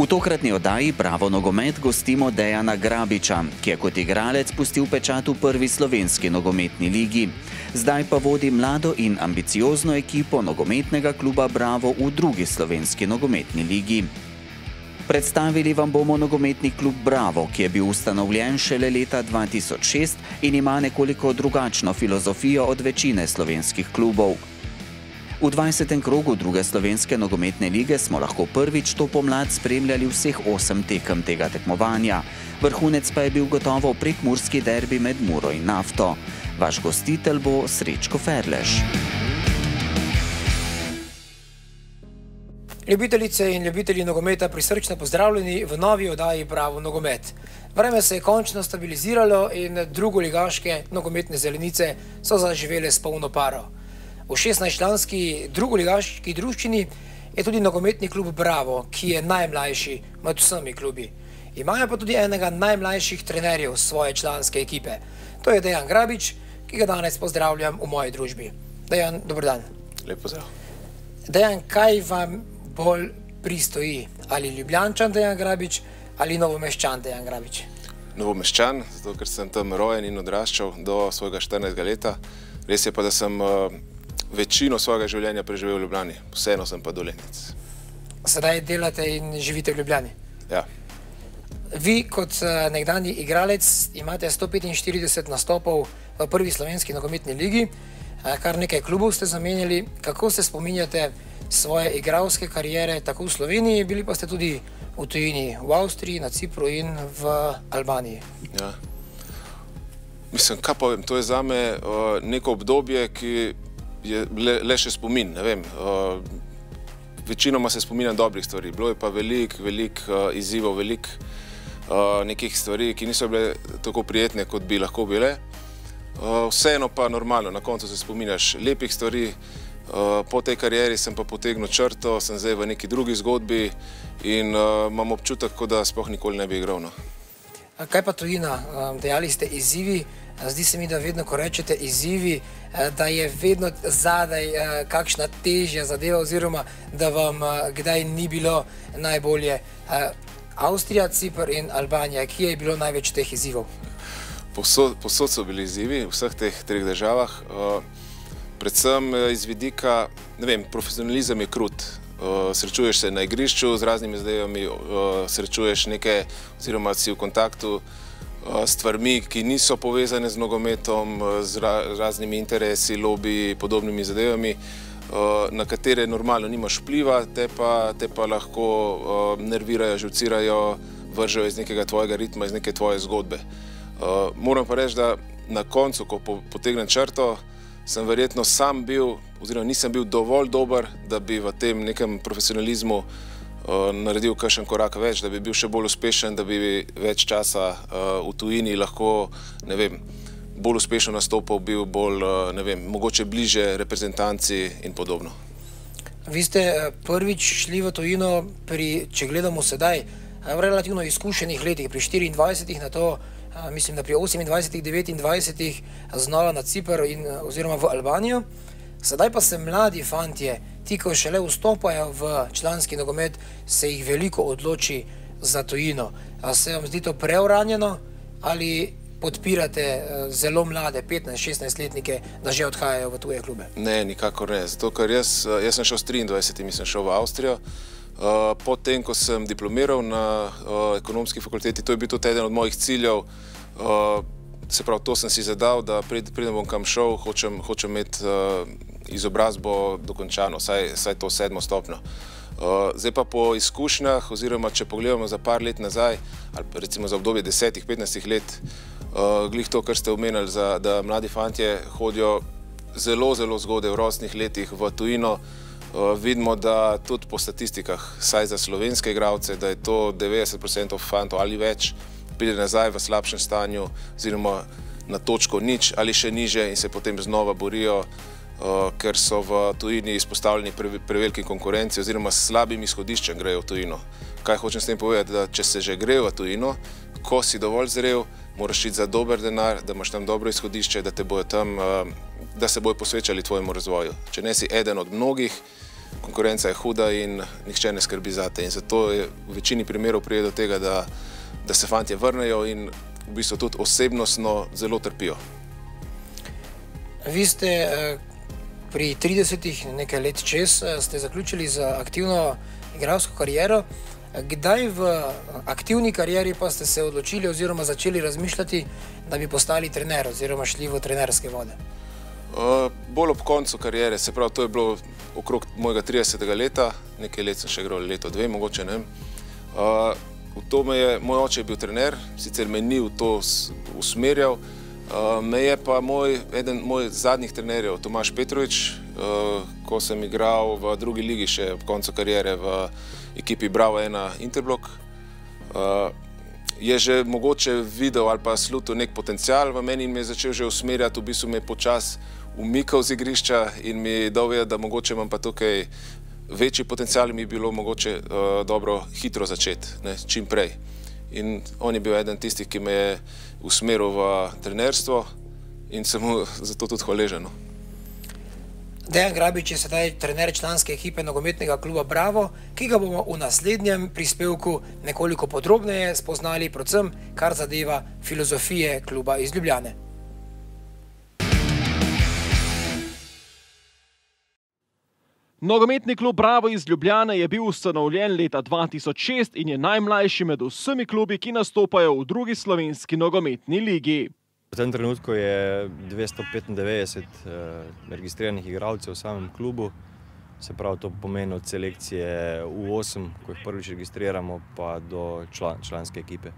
V tokratni oddaji Bravo nogomet gostimo Dejana Grabiča, ki je kot igralec pustil pečat v prvi slovenski nogometni ligi. Zdaj pa vodi mlado in ambiciozno ekipo nogometnega kluba Bravo v drugi slovenski nogometni ligi. Predstavili vam bomo nogometni klub Bravo, ki je bil ustanovljen šele leta 2006 in ima nekoliko drugačno filozofijo od večine slovenskih klubov. V 20. krogu druge slovenske nogometne lige smo lahko prvič to pomlad spremljali vseh 8 tekem tega tekmovanja. Vrhunec pa je bil gotovo prekmurski derbi med Muro in Nafto. Vaš gostitelj bo Srečko Ferlež. Ljubitelice in ljubitelji nogometa, prisrčno pozdravljeni v novi oddaji Bravo nogomet. Vreme se je končno stabiliziralo in drugoligaške nogometne zelenice so zaživele s polno paro. V 16-članski drugoligaški druščini je tudi nogometni klub Bravo, ki je najmlajši med vsemi klubi. Imajo pa tudi enega najmlajših trenerjev svoje članske ekipe. To je Dejan Grabič, ki ga danes pozdravljam v moji družbi. Dejan, dober dan. Lep pozdrav. Dejan, kaj vam bolj pristoji? Ali Ljubljančan Dejan Grabič ali Novomeščan Dejan Grabič? Novomeščan, zato ker sem tam rojen in odraščal do svojega 14. leta. Res je pa, da sem večino svojega življenja preživel v Ljubljani. Vseeno sem pa Dolenjec. Sedaj delate in živite v Ljubljani? Ja. Vi kot nekdanji igralec imate 145 nastopov v prvi slovenski nogometni ligi. Kar nekaj klubov ste zamenjali. Kako se spominjate svoje igralske kariere tako v Sloveniji, bili pa ste tudi v tujini, v Avstriji, na Cipru in v Albaniji? Ja. Mislim, kaj povem, to je zame neko obdobje, ki je le še spomin, ne vem. Večinoma se spominjam dobrih stvari. Bilo je pa veliko izzivov, veliko nekih stvari, ki niso bile tako prijetne, kot bi lahko bile. Vseeno pa normalno, na koncu se spominjaš lepih stvari. Po tej karieri sem pa potegnil črto, sem zdaj v neki drugi zgodbi in imam občutek, kot da sploh nikoli ne bi igral. Kaj pa tujina? Dejali ste izzivi. Zdi se mi, da vedno, ko rečete izzivi, da je vedno zadaj kakšna težja zadeva oziroma da vam kdaj ni bilo najbolje. Avstrija, Cipr in Albanija, kje je bilo največ teh izzivov? Povsod so bili izzivi v vseh teh treh državah. Predvsem iz vidika, ne vem, profesionalizem je krut. Srečuješ se na igrišču z raznimi zadevami, srečuješ neke, oziroma si v kontaktu s stvarmi, ki niso povezane z nogometom, z raznimi interesi, lobiji, podobnimi zadevami, na katere normalno nimaš vpliva, te pa lahko nervirajo, živcirajo, vržejo iz nekega tvojega ritma, iz neke tvoje zgodbe. Moram pa reči, da na koncu, ko potegnem črto, sem verjetno sam bil, oziroma nisem bil dovolj dober, da bi v tem nekem profesionalizmu naredil kakšen korak več, da bi bil še bolj uspešen, da bi več časa v tujini lahko, ne vem, bolj uspešno nastopal, bil bolj, ne vem, mogoče bliže reprezentanci in podobno. Vi ste prvič šli v tujino pri, če gledamo sedaj, v relativno izkušenih letih, pri 24, na to, mislim, da pri 28, 29, znova na Cipr oziroma v Albanijo. Sedaj pa se mladi fantje, ti, ko šele vstopajo v članski nogomet, se jih veliko odloči za tujino. Se vam zdi to preuranjeno ali podpirate zelo mlade, 15-16-letnike, da že odhajajo v tuje klube? Ne, nikakor ne. Zato, ker jaz sem šel s 23, sem šel v Avstrijo. Potem, ko sem diplomiral na ekonomski fakulteti, to je bil tudi eden od mojih ciljev. Se pravi, to sem si zadal, da preden bom kam šel, hočem imeti izobrazbo dokončano, vsaj to 7. stopnjo. Zdaj pa po izkušnjah, oziroma če pogledamo za par let nazaj, ali recimo za obdobje 10-15 let, glih to, kar ste omenili, da mladi fantje hodijo zelo zgodaj v rosnih letih v tujino, vidimo, da tudi po statistikah, saj za slovenske igralce, da je to 90% fantov ali več, pride nazaj v slabšem stanju, oziroma na točko nič ali še niže in se potem znova borijo, ker so v tujini izpostavljeni preveliki konkurenci oziroma s slabim izhodiščem grejo v tujino. Kaj hočem s tem povedati? Da če se že grejo v tujino, ko si dovolj zrel, moraš iti za dober denar, da imaš tam dobro izhodišče, da se bojo posvečali tvojemu razvoju. Če ne si eden od mnogih, konkurenca je huda in nihče ne skrbi zate. In zato je v večini primerov pride do tega, da se fantje vrnejo in v bistvu tudi osebnostno zelo trpijo. Vi ste pri 30 nekaj let čez ste zaključili z aktivno igralsko kariero. Kdaj v aktivni karieri pa ste se odločili oziroma začeli razmišljati, da bi postali trener oziroma šli v trenerske vode? Bolj ob koncu kariere, se pravi, to je bilo okrog mojega 30. leta, nekaj let sem še igral, leto, dve, mogoče ne. V to moj oče je bil trener, sicer me ni v to usmerjal, me je pa eden moj zadnjih trenerjev, Tomaž Petrovič, ko sem igral v drugi ligi še ob koncu kariere v ekipi Bravo 1 Interblok, je že mogoče videl ali pa slutil nek potencial v meni in me je začel že usmerjati, v bistvu me je počas umikal z igrišča in mi dal vedeti, da mogoče imam pa tukaj večji potencial in mi je bilo mogoče dobro hitro začeti, čim prej. In on je bil eden tistih, ki me je usmeril v trenerstvo in sem mu zato tudi hvaležen. Dejan Grabič je sedaj trener članske ekipe nogometnega kluba Bravo, ki ga bomo v naslednjem prispevku nekoliko podrobneje spoznali, predvsem kar zadeva filozofije kluba iz Ljubljane. Nogometni klub Bravo iz Ljubljane je bil ustanovljen leta 2006 in je najmlajši med vsemi klubi, ki nastopajo v drugi slovenski nogometni ligi. V tem trenutku je 295 registriranih igralcev v samem klubu, se pravi, to pomeni od selekcije U8, ko jih prvič registriramo, pa do članske ekipe.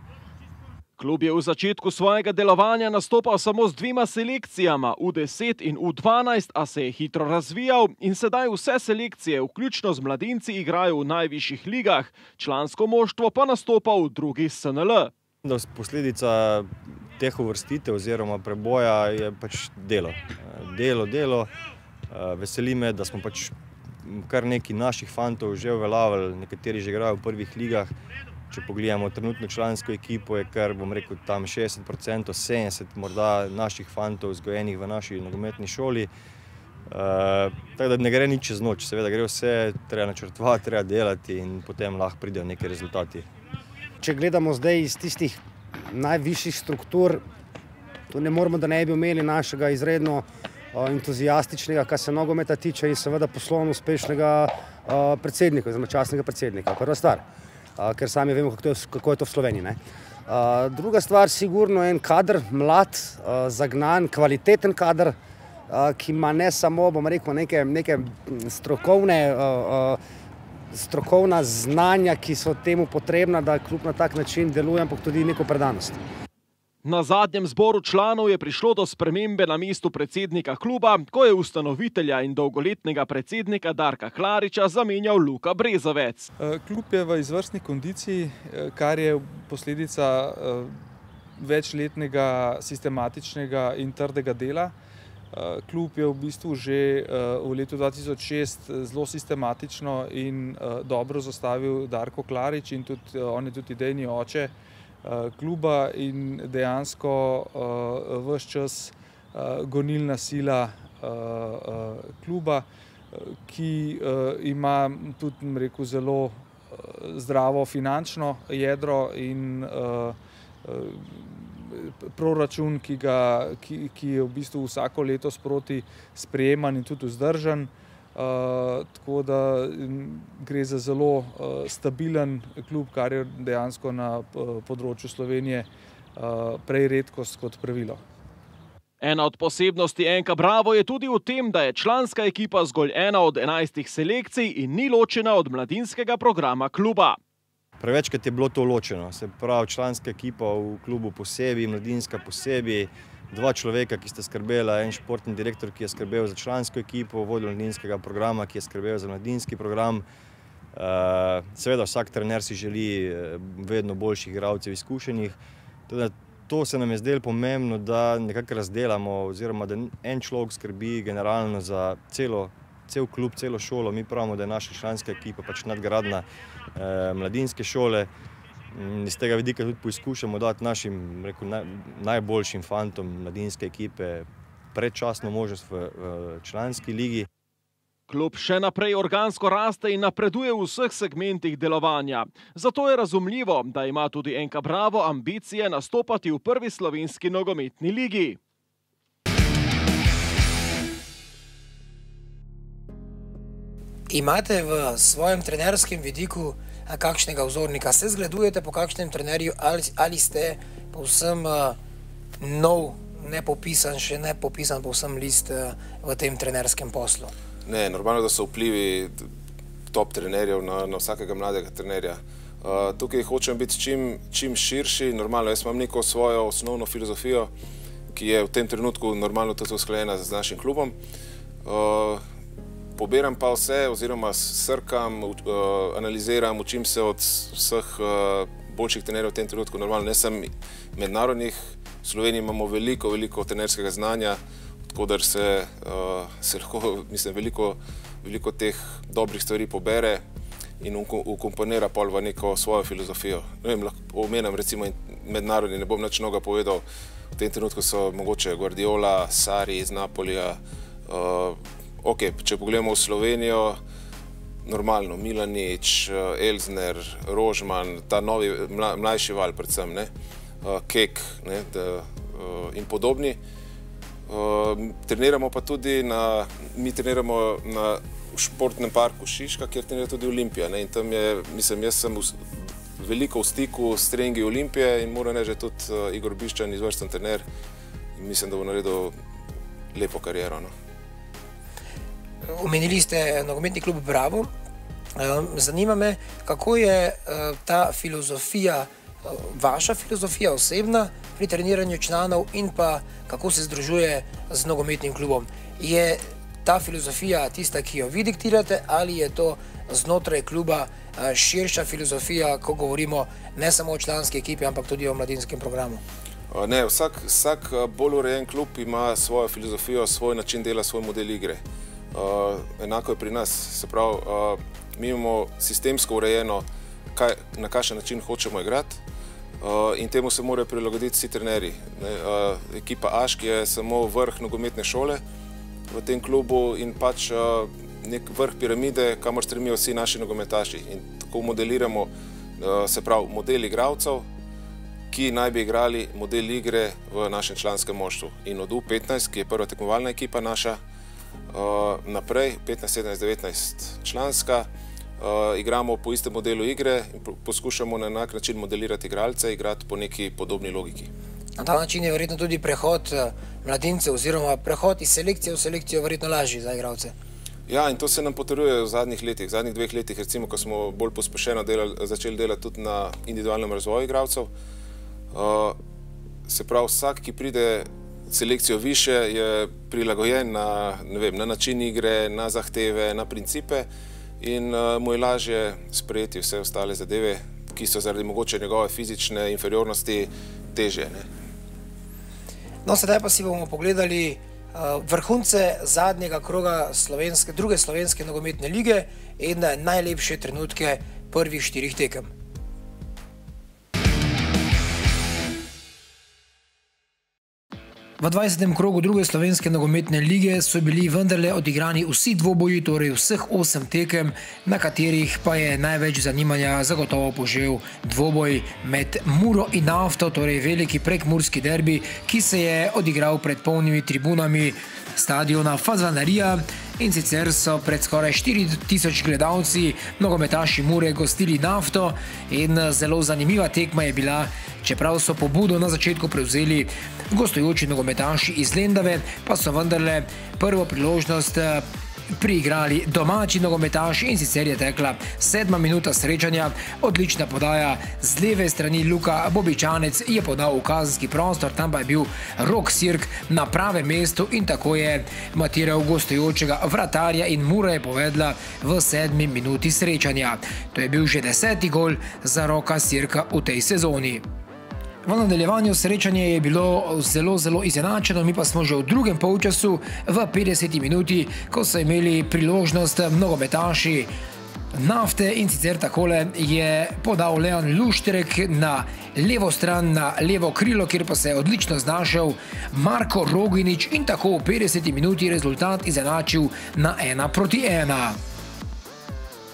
Klub je v začetku svojega delovanja nastopal samo z 2 selekcijama, U10 in U12, a se je hitro razvijal in sedaj vse selekcije, vključno z mladinci, igrajo v najvišjih ligah, člansko moštvo pa nastopa v drugi SNL. Posledica teh uvrstitev oziroma preboja je pač delo. Delo. Veseli me, da smo pač kar nekaj naših fantov že uveljavili, nekateri že igrajo v prvih ligah. Če pogledamo trenutno člansko ekipo, je kar, bom rekel, tam 60%, 70% morda naših fantov vzgojenih v naši nogometni šoli. Tako da ne gre nič čez noč, seveda gre vse, treba načrtovati, treba delati in potem lahko pridejo neki rezultati. Če gledamo zdaj iz tistih najvišjih struktur, to ne moramo, da ne bi imeli našega izredno entuzijastičnega, kar se nogometa tiče, in seveda poslovno uspešnega predsednika, oziroma častnega predsednika, prva stvar. Ker sami vemo, kako je to v Sloveniji. Druga stvar, sigurno en kader, mlad, zagnan, kvaliteten kader, ki ima ne samo, bom rekel, neke strokovna znanja, ki so temu potrebna, da klub na tak način deluje, ampak tudi neko predanost. Na zadnjem zboru članov je prišlo do spremembe na mestu predsednika kluba, ko je ustanovitelja in dolgoletnega predsednika Darka Klariča zamenjal Luka Brezovec. Klub je v izvrstni kondiciji, kar je posledica večletnega sistematičnega in trdega dela. Klub je v bistvu že v letu 2006 zelo sistematično in dobro zastavil Darko Klarič in tudi on je tudi idejni oče kluba in dejansko ves čas gonilna sila kluba, ki ima tudi, rekel, zelo zdravo finančno jedro in proračun, ki je v bistvu vsako leto sproti sprejeman in tudi vzdržan. Tako da gre za zelo stabilen klub, kar je dejansko na področju Slovenije prej redkost kot pravilo. Ena od posebnosti NK Bravo je tudi v tem, da je članska ekipa zgolj ena od 11 selekcij in ni ločena od mladinskega programa kluba. Prevečkrat je bilo to ločeno, se pravi članska ekipa v klubu posebej, mladinska posebej, 2 človeka, ki sta skrbela, en športni direktor, ki je skrbel za člansko ekipo, vodja mladinskega programa, ki je skrbel za mladinski program. Seveda vsak trener si želi vedno boljših igralcev izkušenih. To se nam je zdelo pomembno, da nekako razdelamo oziroma da en človek skrbi generalno za cel klub, celo šolo. Mi pravimo, da je naša članska ekipa pač nadgradnja mladinske šole. Iz tega vidika tudi poizkušamo dati našim, rekel, najboljšim fantom mladinske ekipe predčasno možnost v članski ligi. Klub še naprej organsko raste in napreduje v vseh segmentih delovanja. Zato je razumljivo, da ima tudi NK Bravo ambicije nastopati v prvi slovenski nogometni ligi. Imate v svojem trenerskem vidiku kakšnega vzornika? Se zgledujete po kakšnem trenerju ali ste povsem nov, nepopisan, še nepopisan povsem list v tem trenerskem poslu? Ne, normalno, da so vplivi top trenerjev na vsakega mladega trenerja. Tukaj hočem biti čim širši. Normalno, jaz imam neko svojo osnovno filozofijo, ki je v tem trenutku normalno tudi usklajena z našim klubom. Pobiram pa vse, oziroma srkam, analiziram, učim se od vseh boljših trenerjev v tem trenutku. Normalno, ne sem mednarodnih. V Sloveniji imamo veliko trenerskega znanja, odkudar se lahko, mislim, veliko teh dobrih stvari pobere in ukomponira pol v neko svojo filozofijo. Ne vem, lahko omenim recimo mednarodni, ne bom nič mnogo povedal. V tem trenutku so mogoče Guardiola, Sarri iz Napolija. Če pogledamo v Slovenijo, normalno, Milanič, Elzner, Rožman, ta novi, mlajši val predvsem, Kek in podobni. Treniramo pa tudi mi treniramo na športnem parku Šiška, kjer trenira tudi Olimpija. In tam je, mislim, jaz sem veliko v stiku s treningi Olimpije in moram reči, že tudi Igor Biščan, izvrsten trener, in mislim, da bo naredil lepo kariero. Omenili ste nogometni klub Bravo. Zanima me, kako je ta filozofija, vaša filozofija osebna pri treniranju članov in pa kako se združuje z nogometnim klubom. Je ta filozofija tista, ki jo vi diktirate, ali je to znotraj kluba širša filozofija, ko govorimo ne samo o članski ekipi, ampak tudi o mladinskem programu? Ne, vsak bolj urejen klub ima svojo filozofijo, svoj način dela, svoj model igre. Enako je pri nas, se pravi, mi imamo sistemsko urejeno, na kakšen način hočemo igrati in temu se morajo prilagoditi vsi trenerji. Ekipa Ašk je samo vrh nogometne šole v tem klubu in pač nek vrh piramide, kamor stremijo vsi naši nogometaši. In tako modeliramo, se pravi, model igralcev, ki naj bi igrali model igre v našem članskem moštvu. In od U15, ki je prva tekmovalna ekipa naša, naprej, 15, 17, 19 članska, igramo po istem modelu igre in poskušamo na enak način modelirati igralce, igrati po neki podobni logiki. Na ta način je verjetno tudi prehod mladincev oziroma prehod iz selekcije v selekcijo verjetno lažji za igralce. Ja, in to se nam potrjuje v zadnjih letih, v zadnjih 2 letih, recimo, ko smo bolj pospešeno začeli delati tudi na individualnem razvoju igralcev. Se pravi, vsak, ki pride selekcijo više, je prilagojen na način igre, na zahteve, na principe in mu je lažje sprejeti vse ostale zadeve, ki so zaradi mogoče njegove fizične inferiornosti težje. No, sedaj pa si bomo pogledali vrhunce zadnjega kroga druge slovenske nogometne lige in najlepše trenutke prvih 4 tekem. V 20. krogu druge slovenske nogometne lige so bili vendarle odigrani vsi dvoboji, torej vseh 8 tekem, na katerih pa je največ zanimanja zagotovo požel dvoboj med Muro in Nafto, torej veliki prekmurski derbi, ki se je odigral pred polnimi tribunami stadiona Fazanerija, in sicer so pred skoraj 4000 gledalci nogometaši Mure gostili Nafto in zelo zanimiva tekma je bila, čeprav so pobudo na začetku prevzeli gostujoči nogometaši iz Lendave, pa so vendarle prvo priložnost priigrali domači nogometaši in sicer je tekla 7. minuta srečanja, odlična podaja z leve strani. Luka Bobičanec je podal v kazenski prostor, tam pa je bil Rok Sirk na pravem mestu in tako je matiral gostujočega vratarja in Mura je povedla v 7. minuti srečanja. To je bil že 10. gol za Roka Sirka v tej sezoni. V nadaljevanju srečanje je bilo zelo izenačeno, mi pa smo že v drugem polčasu v 50. minuti, ko so imeli priložnost nogometaši Nafte, in sicer takole je podal Leon Lušterek na levo stran, na levo krilo, kjer pa se je odlično znašel Marko Roginič in tako v 50 minuti rezultat izenačil na 1:1.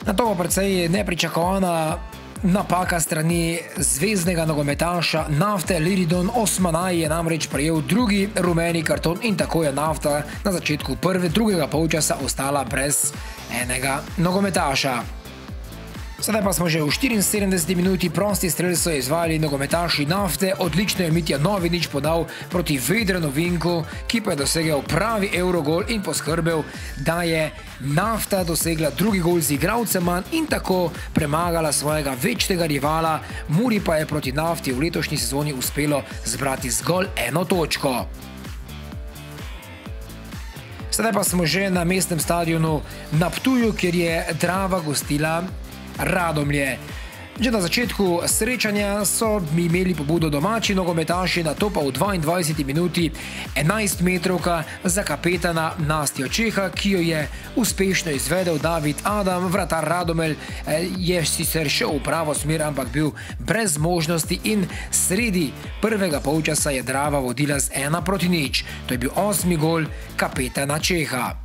Na to pa precej nepričakovana napaka strani zvezdnega nogometaša Nafte. Liridon Osmanaj je namreč prejel drugi rumeni karton in tako je Nafta na začetku drugega polčasa ostala brez enega nogometaša. Sedaj pa smo že v 74 minuti, prosti strel so izvajali nogometaši Nafte, odlično je Mitja Novinič podal proti Vedranu Vinku, ki pa je dosegel pravi Eurogol in poskrbel, da je Nafta dosegla drugi gol z igralcem manj in tako premagala svojega večnega rivala, Muri pa je proti Nafti v letošnji sezoni uspelo zbrati zgolj 1 točko. Sedaj pa smo že na mestnem stadionu na Ptuju, kjer je Drava gostila Radomlje. Že na začetku srečanja so imeli pobudo domači nogometaši, nato pa v 22 minuti 11-metrovka za kapetana Nastjo Čeha, ki jo je uspešno izvedel David Adam. Vratar Radomelj je sicer šel v pravo smer, ampak bil brez možnosti in sredi prvega polčasa je Drava vodila z 1:0. To je bil 8. gol kapetana Čeha.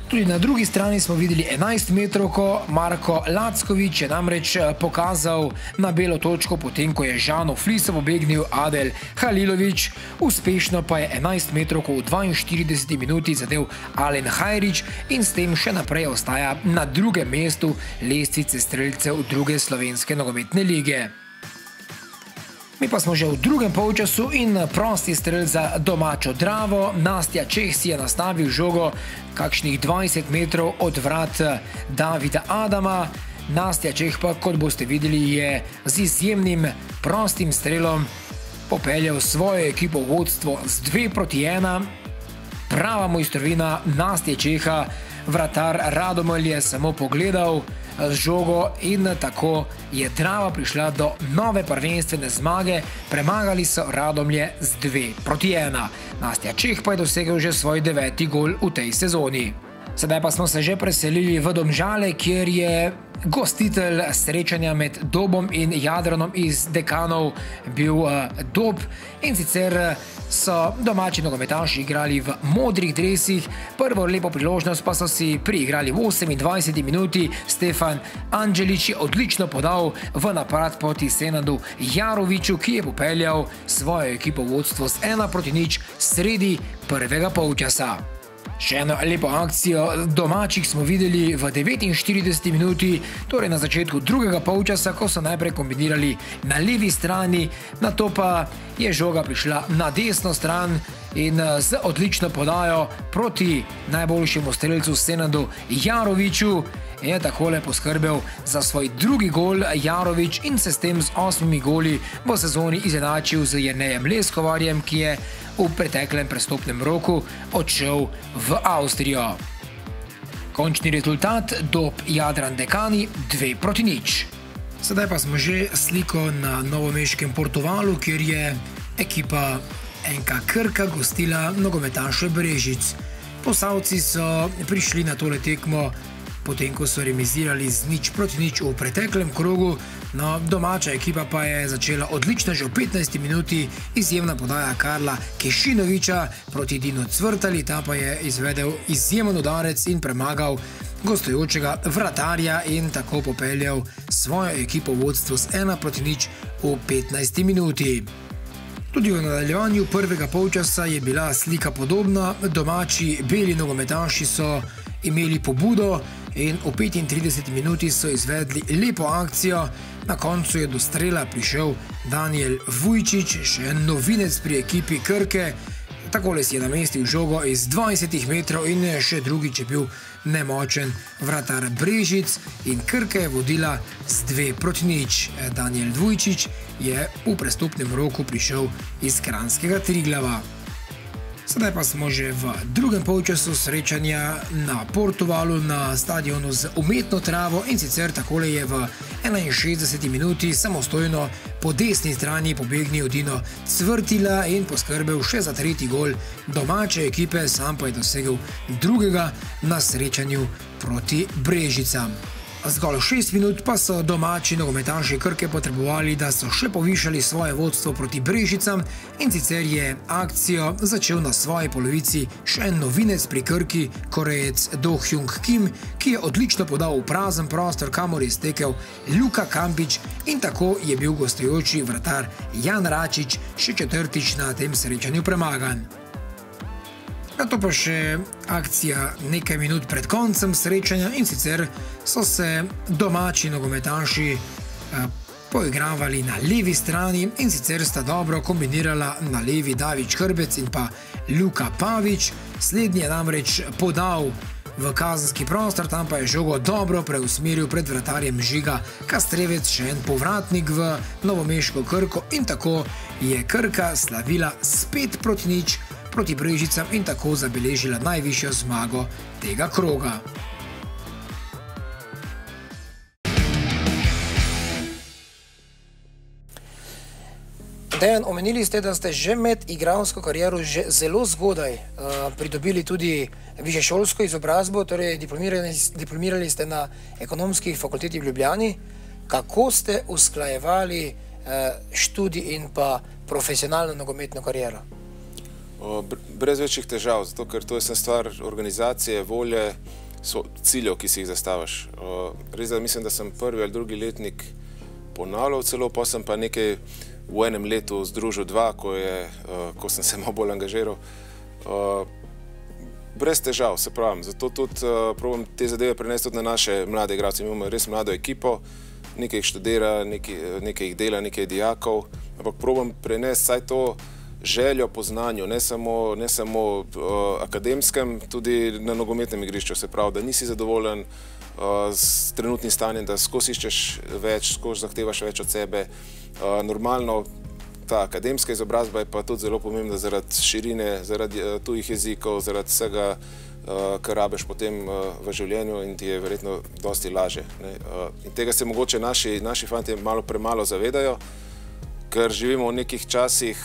Tudi na drugi strani smo videli 11-metrovko. Marko Lackovič je namreč pokazal na belo točko, potem ko je Žano Fliso pobegnil Adel Halilović. Uspešno pa je 11-metrovko v 42 minuti zadel Alen Hajrič in s tem še naprej ostaja na drugem mestu lestvice strelcev druge slovenske nogometne lige. Mi pa smo že v drugem polčasu in prosti strel za domačo Dravo. Nastja Čeh si je nastavil žogo kakšnih 20 metrov od vrat Davida Adama. Nastja Čeh pa, kot boste videli, je z izjemnim prostim strelom popeljal svojo ekipo v vodstvo z 2:1. Prava mojstrovina Nastje Čeha. Vratar Radomelj je samo pogledal z žogo in tako je Drava prišla do nove prvenstvene zmage. Premagali so Radomlje z 2:1. Nastja Čeh pa je dosegel že svoj 9. gol v tej sezoni. Sedaj pa smo se že preselili v Domžale, kjer je gostitelj srečanja med Dobom in Jadranom iz Dekanov bil Dob, in sicer so domači nogometaši igrali v modrih dresih. Prvo lepo priložnost pa so si priigrali v 28 minuti. Stefan Anđelić je odlično podal v napad proti Senadu Jaroviću, ki je popeljal svojo ekipo v vodstvo z 1:0 sredi prvega polčasa. Še eno lepo akcijo domačih smo videli v 49 minuti, torej na začetku drugega polčasa, ko so najprej kombinirali na levi strani, nato pa je žoga prišla na desno stran in z odlično podajo proti najboljšemu strelcu Senadu Jaroviću je takole poskrbel za svoj drugi gol Jarović in se s tem z 8 goli v sezoni izenačil z Jernejem Leskovarjem, ki je v preteklem prestopnem roku odšel v Avstrijo. Končni rezultat Dob Jadran Dekani 2:0. Sedaj pa smo že sliko na novomeškem Portuvalu, kjer je ekipa NK Krka gostila nogometaše Brežic. Posavci so prišli na tole tekmo potem, ko so remizirali z 0:0 v preteklem krogu. No, domača ekipa pa je začela odlično že v 15 minuti. Izjemna podaja Karla Kešinoviča proti Dino Cvrtali, ta pa je izvedel izjemen udarec in premagal gostujočega vratarja in tako popeljal svojo ekipo v vodstvo z 1:0 v 15 minuti. Tudi v nadaljevanju prvega polčasa je bila slika podobna. Domači beli nogometaši so imeli pobudo in v 35 minuti so izvedli lepo akcijo. Na koncu je do strela prišel Daniel Vujčić, še en novinec pri ekipi Krke. Takole si je namestil žogo iz 20 metrov in še drugič je bil nemočen vratar Brežic in Krka je vodila z 2:0. Daniel Vujčić je v prestopnem roku prišel iz kranjskega Triglava. Sedaj pa smo že v drugem polčasu srečanja na Portuvalu na stadionu z umetno travo, in sicer takole je v 61 minuti samostojno po desni strani pobegnil Dino Cvrtila in poskrbel še za 3. gol domače ekipe, sam pa je dosegel drugega na srečanju proti Brežicam. Zgolj 6 minut pa so domači nogometaši Krke potrebovali, da so še povišali svoje vodstvo proti Brežicam, in sicer je akcijo začel na svoji polovici še en novinec pri Krki, Korejec Do Hyung Kim, ki je odlično podal v prazen prostor, kamor je stekel Luka Kambič, in tako je bil gostujoči vratar Jan Račič še četrtič na tem srečanju premagan. Nato pa še akcija nekaj minut pred koncem srečanja, in sicer so se domači nogometaši poigravali na levi strani, in sicer sta dobro kombinirala na levi David Škrbec in pa Luka Pavič. Slednji je namreč podal v kazenski prostor, tam pa je žogo dobro preusmeril pred vratarjem Žiga Kastrevec, še en povratnik v novomeško Krko, in tako je Krka slavila s 5-0 proti Brežicam in tako zabeležila najvišjo zmago tega kroga. Dejan, omenili ste, da ste že med igralsko kariero že zelo zgodaj pridobili tudi višješolsko izobrazbo, torej diplomirali ste na Ekonomski fakulteti v Ljubljani. Kako ste usklajevali študij in pa profesionalno nogometno kariero? Brez večjih težav, zato ker to je stvar organizacije, volje, ciljev, ki si jih zastaviš. Res da mislim, da sem prvi ali drugi letnik ponavljal celo, pa sem pa nekaj v enem letu združil dva, ko sem se malo bolj angažiral. Brez težav, se pravim, zato tudi probam te zadeve prenesti tudi na naše mlade igralce. Imamo res mlado ekipo, nekaj jih študira, nekaj jih dela, nekaj dijakov, ampak probam prenesti saj to željo po znanju, ne samo akademskem, tudi na nogometnem igrišču, se pravi, da nisi zadovoljen s trenutnim stanjem, da skozi iščeš več, skozi zahtevaš več od sebe. Normalno, ta akademska izobrazba je pa tudi zelo pomembna zaradi širine, zaradi tujih jezikov, zaradi vsega, kar rabiš potem v življenju, in ti je verjetno dosti lažje. In tega se mogoče naši fantje malo premalo zavedajo, ker živimo v nekih časih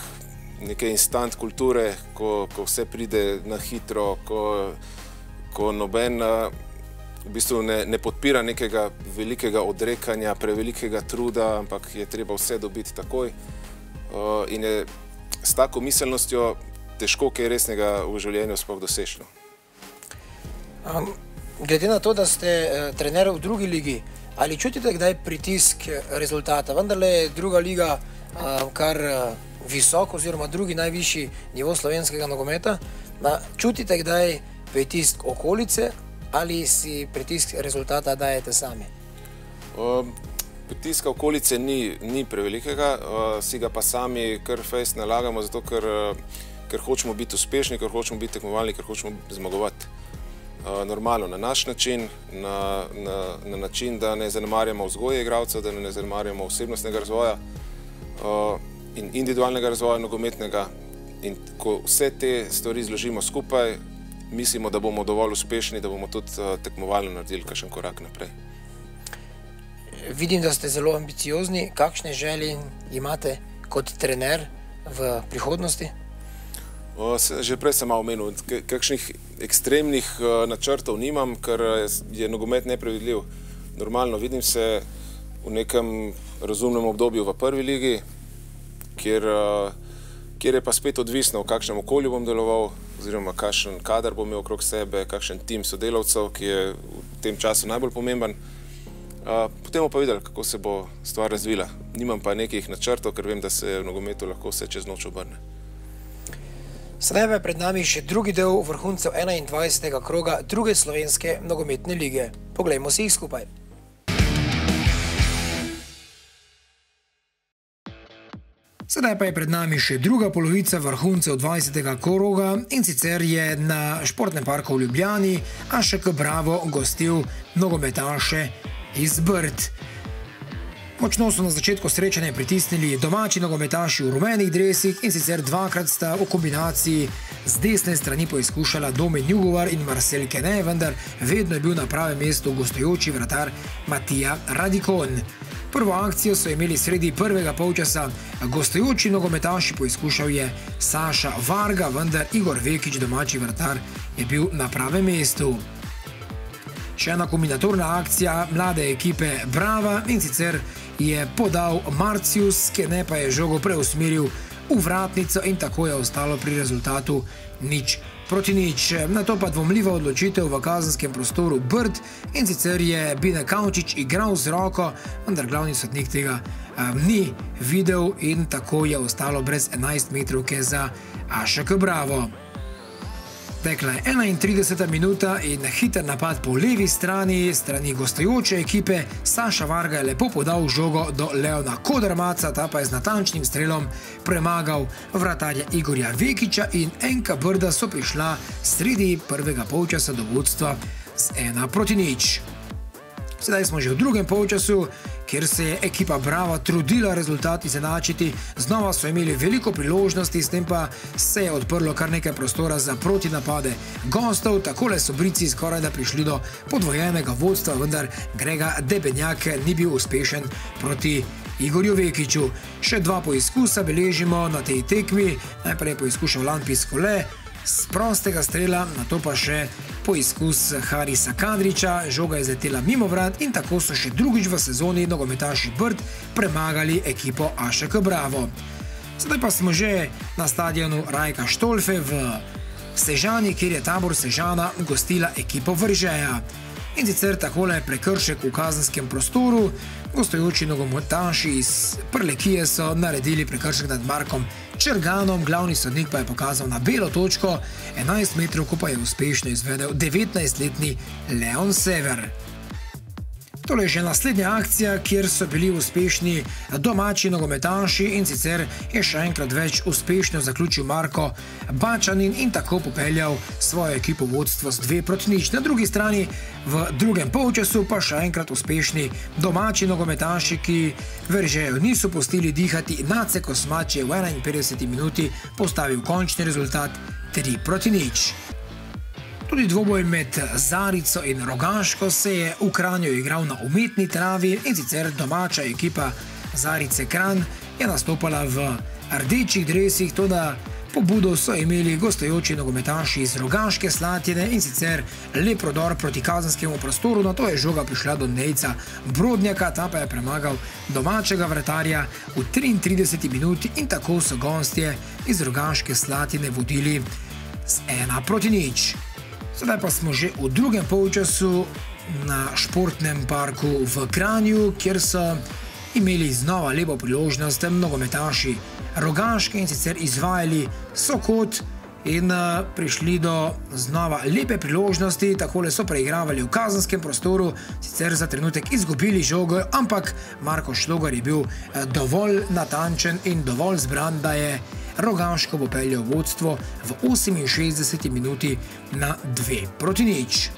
neke instant kulture, ko vse pride na hitro, ko noben v bistvu ne podpira nekega velikega odrekanja, prevelikega truda, ampak je treba vse dobiti takoj. In je s tako miselnostjo težko kaj resnega v življenju sploh doseči. Glede na to, da ste trener v drugi ligi, ali čutite kdaj pritisk rezultata? Vendarle je druga liga kar visok oziroma drugi najvišji nivo slovenskega nogometa. Čutite kdaj pritisk okolice ali si pritisk rezultata dajete sami? Pritiska okolice ni prevelikega, si ga pa sami kar fejst nalagamo, zato ker hočemo biti uspešni, ker hočemo biti tekmovalni, ker hočemo zmagovati. Normalno, na naš način, na način, da ne zanemarjamo vzgoje igralcev, da ne zanemarjamo osebnostnega razvoja in individualnega razvoja nogometnega, in ko vse te stvari zložimo skupaj, mislimo, da bomo dovolj uspešni, da bomo tudi tekmovalno naredili kakšen korak naprej. Vidim, da ste zelo ambiciozni. Kakšne želje imate kot trener v prihodnosti? Že prej sem malo omenil, kakšnih ekstremnih načrtov nimam, ker je nogomet neprevidljiv. Normalno, vidim se v nekem razumnem obdobju v prvi ligi, kjer je pa spet odvisno, v kakšnem okolju bom deloval, oziroma kakšen kader bom imel okrog sebe, kakšen tim sodelavcev, ki je v tem času najbolj pomemben. Potem bomo pa videli, kako se bo stvar razvila. Nimam pa nekih načrtov, ker vem, da se v nogometu lahko vse čez noč obrne. Sedaj pa je pred nami še drugi del vrhuncev 21. kroga druge slovenske nogometne lige. Poglejmo si jih skupaj. Sedaj pa je pred nami še druga polovica vrhuncev 20. kroga, in sicer je na Športnem parku v Ljubljani AŠK Bravo gostil nogometaše iz Brd. Močno so na začetku srečanja pritisnili domači nogometaši v rumenih dresih, in sicer dvakrat sta v kombinaciji z desne strani poizkušala Domen Jugovar in Marcel Kene, vendar vedno je bil na pravem mestu gostujoči vratar Matija Radikon. Prvo akcijo so imeli sredi prvega polčasa gostujoči nogometaši, poizkušal je Saša Varga, vendar Igor Vekič, domači vratar, je bil na pravem mestu. še ena kombinatorna akcija mlade ekipe Brava, in sicer je podal Marcius, Kene pa je žogo preusmeril v vratnico in tako je ostalo pri rezultatu 0-0. Na to pa dvomljiva odločitev v kazenskem prostoru Brd, in sicer je Bine Kavčič igral z roko, vendar glavni sodnik tega ni videl in tako je ostalo brez 11 metrovke za AŠK Bravo. Tekla je 31. minuta in hiter napad po levi strani gostujoče ekipe. Saša Varga je lepo podal žogo do Leona Kodermaca, ta pa je z natančnim strelom premagal vratarja Igorja Vekiča in NK Brda so prišla sredi prvega polčasa do vodstva z 1-0. Sedaj smo že v drugem polčasu, kjer se je ekipa Brava trudila rezultat izenačiti. Znova so imeli veliko priložnosti, s tem pa se je odprlo kar nekaj prostora za protinapade gostov. Takole so Brici skoraj da prišli do podvojenega vodstva, vendar Grega Debenjak ni bil uspešen proti Igorju Vekiču. Še dva poizkusa beležimo na tej tekmi. Najprej je poizkušal Lampis Kole z prostega strela, na to pa še poizkus Harisa Kadriča, žoga je zletela mimo vrat in tako so še drugič v sezoni nogometaši Brd premagali ekipo AŠK Bravo. Sedaj pa smo že na stadionu Rajka Štolfe v Sežani, kjer je tabor Sežana gostila ekipo Vržeja. In sicer takole prekršek v kazenskem prostoru. Gostujoči nogometaši iz Prlekije so naredili prekršek nad Markom Črganom, glavni sodnik pa je pokazal na belo točko, 11 metrov, ko pa je uspešno izvedel 19-letni Leon Sever. Tole je že naslednja akcija, kjer so bili uspešni domači nogometaši, in sicer je še enkrat več uspešno zaključil Marko Bačanin in tako popeljal svojo ekipo vodstvo z 2-0. Na drugi strani v drugem polčasu pa še enkrat uspešni domači nogometaši, ki Veržeju niso pustili dihati. Nace Kosmač je v 51. minuti postavil končni rezultat 3-0. Tudi dvoboj med Zarico in Rogaško se je v Kranju igral na umetni travi, in sicer domača ekipa Zarice Kranj je nastopala v rdečih dresih, toda pobudo so imeli gostujoči nogometaši iz Rogaške Slatine, in sicer lep prodor proti kazenskemu prostoru, na to je žoga prišla do Nejca Brodnjaka, ta pa je premagal domačega vratarja v 33. minuti in tako so gostje iz Rogaške Slatine vodili z 1-0. Sedaj pa smo že v drugem polčasu na športnem parku v Kranju, kjer so imeli znova lepo priložnost nogometaši Rogaške, in sicer izvajali sokot in prišli do znova lepe priložnosti. Takole so preigravali v kazenskem prostoru, sicer za trenutek izgubili žogo, ampak Marko Šlogar je bil dovolj natančen in dovolj zbran, da je Rogaško popeljal vodstvo v 68. minuti na 2-0.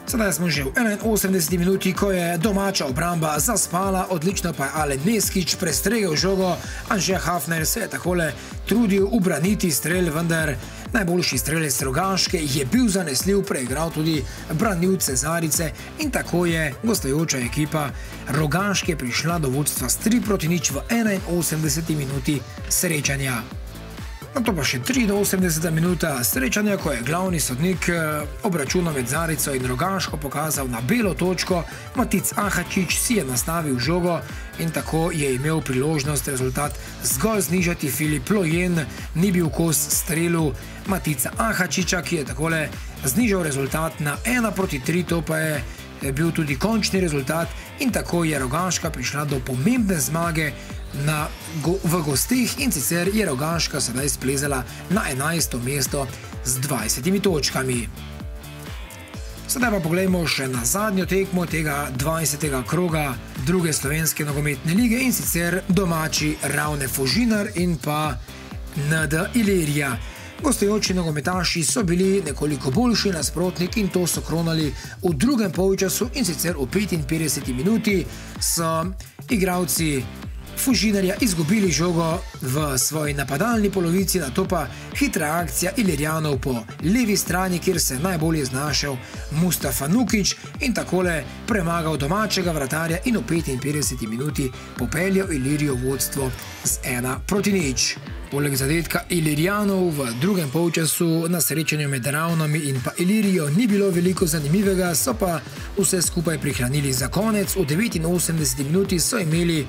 Sedaj smo že v 81. minuti, ko je domača obramba zaspala, odlično pa je Alen Neskič prestregel žogo. Anže Hafner se je takole trudil ubraniti strel, vendar najboljši strelec Rogaške je bil zanesljiv, preigral tudi branilce Zarice in tako je gostujoča ekipa Rogaške prišla do vodstva s 3-0 v 81. minuti srečanja. Na to pa še 83. minuta srečanja, ko je glavni sodnik obračuna med Zarico in Rogaško pokazal na belo točko. Matic Ahačič si je nastavil žogo in tako je imel priložnost rezultat zgolj znižati. Filip Lojen ni bil kos strelu Matica Ahačiča, ki je takole znižal rezultat na 1-3, to pa je bil tudi končni rezultat in tako je Rogaška prišla do pomembne zmage v gostih, in sicer je Rogaška sedaj splezala na 11. mesto z 20 točkami. Sedaj pa poglejmo še na zadnjo tekmo tega 20. kroga druge slovenske nogometne lige, in sicer domači Ravne Fužinar in pa ND Ilirija. Gostujoči nogometaši so bili nekoliko boljši nasprotnik in to so kronali v drugem polčasu, in sicer v 55. minuti so igralci Fužinarja izgubili žogo v svoji napadalni polovici, na to pa hitra akcija Ilirjanov po levi strani, kjer se je najbolje znašel Mustafa Nukić in takole premagal domačega vratarja in v 55. minuti popeljal Ilirijo vodstvo z 1-0. Poleg zadetka Ilirijanov v drugem polčasu na srečanju med Ravnami in pa Ilirijo ni bilo veliko zanimivega, so pa vse skupaj prihranili za konec. V 89 minuti so imeli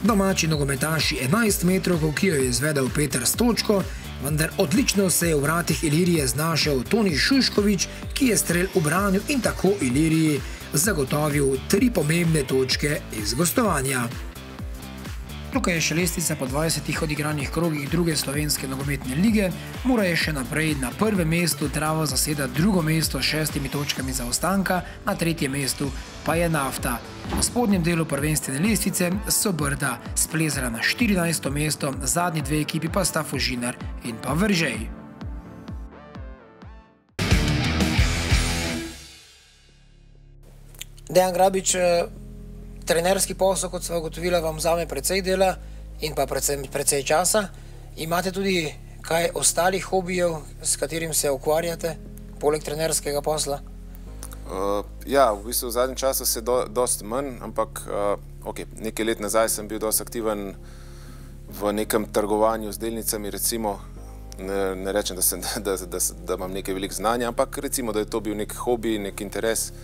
domači nogometaši 11 metrovko, ki jo je izvedel Peter Stočko, vendar odlično se je v vratih Ilirije znašel Toni Šuškovič, ki je strel ubranil in tako Iliriji zagotovil 3 pomembne točke iz gostovanja. Tukaj je še lestvica po 20 odigranih krogih druge slovenske nogometne lige. Mura je še naprej na prvem mestu, Drava zaseda drugo mesto s 6 točkami zaostanka, na tretjem mestu pa je Nafta. V spodnjem delu prvenstvene lestvice so Brda splezala na 14. mesto, zadnji 2 ekipi pa sta Fužinar in pa Veržej. Dejan Grabič, trenerski posel, kot sva ugotovila, vam vzame precej dela in pa precej časa. Imate tudi kaj ostalih hobijev, s katerim se ukvarjate, poleg trenerskega posla? Ja, v bistvu v zadnjem času se dosti manj, ampak nekaj let nazaj sem bil dosti aktiven v nekem trgovanju z delnicami, recimo. Ne rečem, da imam nekaj veliko znanja, ampak recimo, da je to bil nek hobi, nek interes,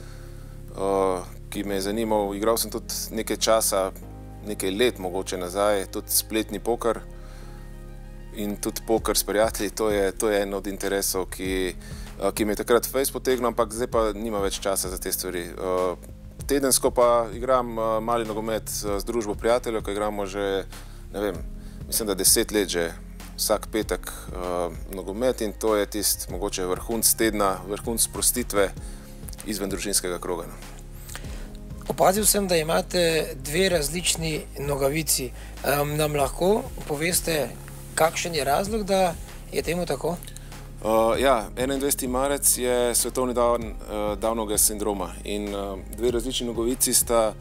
ki me je zanimal. Igral sem tudi nekaj časa, nekaj let mogoče nazaj, tudi spletni poker in tudi poker s prijatelji. To je en od interesov, ki me je takrat fejs potegnil, ampak zdaj pa nima več časa za te stvari. Tedensko pa igram mali nogomet z družbo prijateljev, ko igramo že, ne vem, mislim, da 10 let že vsak petek nogomet, in to je tisti mogoče vrhunc tedna, vrhunc sprostitve izven družinskega kroga. Opazil sem, da imate 2 različni nogavici. Nam lahko poveste, kakšen je razlog, da je temu tako? Ja, 21. marec je svetovni dan Downovega sindroma in 2 različni nogavici sta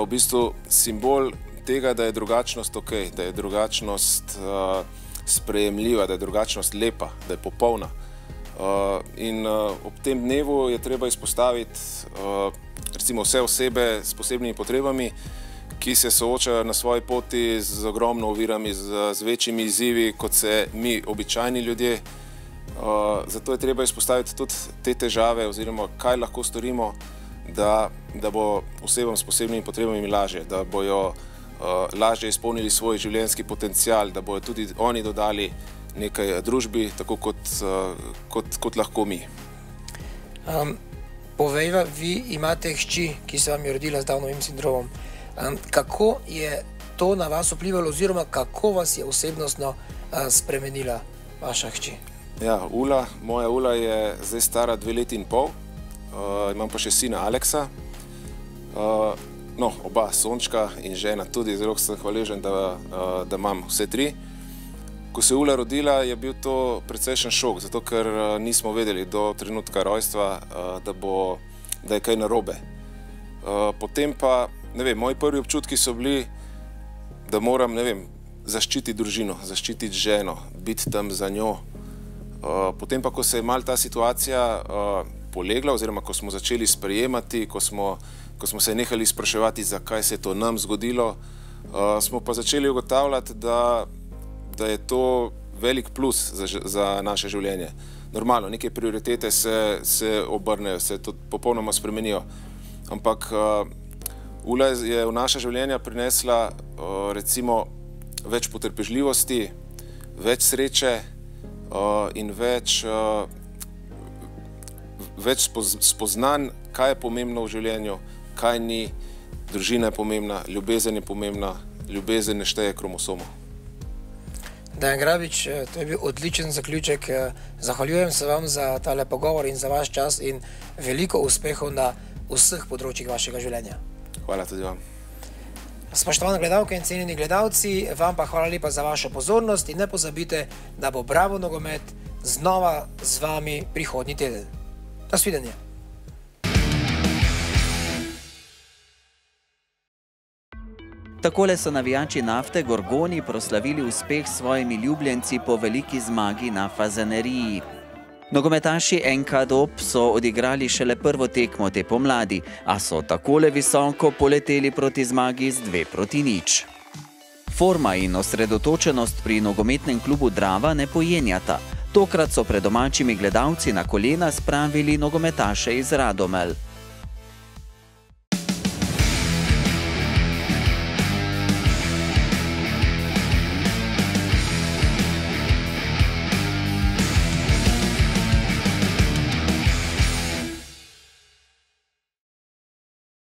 v bistvu simbol tega, da je drugačnost ok, da je drugačnost sprejemljiva, da je drugačnost lepa, da je popolna. In ob tem dnevu je treba izpostaviti recimo vse osebe s posebnimi potrebami, ki se soočajo na svoji poti z ogromno ovirami, z večjimi izzivi, kot se mi, običajni ljudje. Zato je treba izpostaviti tudi te težave oziroma kaj lahko storimo, da bo osebam s posebnimi potrebami lažje, da bojo lažje izpolnili svoj življenjski potencial, da bojo tudi oni dodali nekaj družbi, tako kot lahko mi. Povejva, vi imate hči, ki se vam je rodila z Downovim sindromom. Kako je to na vas vplivalo oziroma kako vas je osebnostno spremenila vaša hči? Ja, moja Ula je zdaj stara 2 leti in pol, imam pa še sina Aleksa. No, oba, Sončka in žena tudi, zelo sem hvaležen, da imam vse 3. Ko se je Ula rodila, je bil to precejšen šok, zato ker nismo vedeli do trenutka rojstva, da je kaj narobe. Potem pa, ne vem, moji prvi občutki so bili, da moram, ne vem, zaščititi družino, zaščititi ženo, biti tam za njo. Potem pa, ko se je malo ta situacija polegla, oziroma ko smo začeli sprejemati, ko smo se nehali spraševati, zakaj se je to nam zgodilo, smo pa začeli ugotavljati, da je to velik plus za naše življenje. Normalno, neke prioritete se obrnejo, se to popolnoma spremenijo, ampak Ula je v naša življenja prinesla recimo več potrpežljivosti, več sreče in več spoznanj, kaj je pomembno v življenju, kaj ni. Družina je pomembna, ljubezen je pomembna, ljubezen ne šteje kromosomov. Dejan Grabič, to je bil odličen zaključek. Zahvaljujem se vam za tale pogovor in za vaš čas in veliko uspehov na vseh področjih vašega življenja. Hvala tudi vam. Spoštovane gledalke in cenjeni gledalci, vam pa hvala lepa za vašo pozornost in ne pozabite, da bo Bravo nogomet znova z vami prihodnji teden. Nasvidenje. Takole so navijači Nafte Gorgoni proslavili uspeh s svojimi ljubljenci po veliki zmagi na Fazaneriji. Nogometaši NK Dob so odigrali šele prvo tekmo te pomladi, a so takole visoko poleteli proti zmagi z 2-0. Forma in osredotočenost pri nogometnem klubu Drava ne pojenjata. Tokrat so pred domačimi gledalci na kolena spravili nogometaše iz Radomelj.